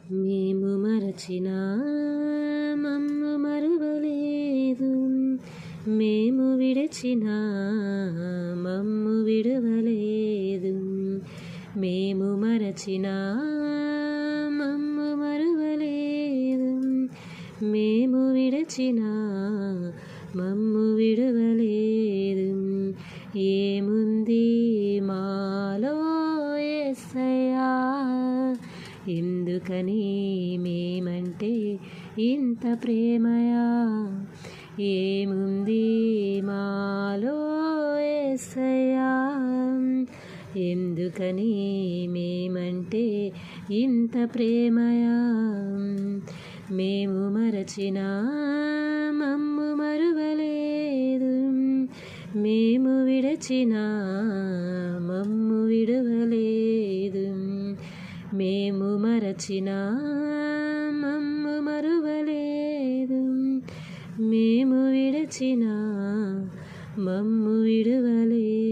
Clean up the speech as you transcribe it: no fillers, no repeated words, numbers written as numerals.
మేము మరచిన మమ్ము మరువలేదు, మేము విడచిన మమ్ము విడవలేదు. మేము మరచిన మమ్ము మరువలేదు, మేము విడచిన మమ్ము విడవలేదు. ఏముంది మాలో యేసయ్యా, ఎందుకని మేమంటే ఇంత ప్రేమయా. ఏముంది మాలో యేసయ్యా, ఎందుకని మేమంటే ఇంత ప్రేమయా. మేము మరచిన మమ్ము మరువలేదు, మేము విడచిన మమ్ము విడవలేదు. మేము మరచిన మమ్ము మరువలేదు, మేము విడచిన మమ్ము విడవలేదు.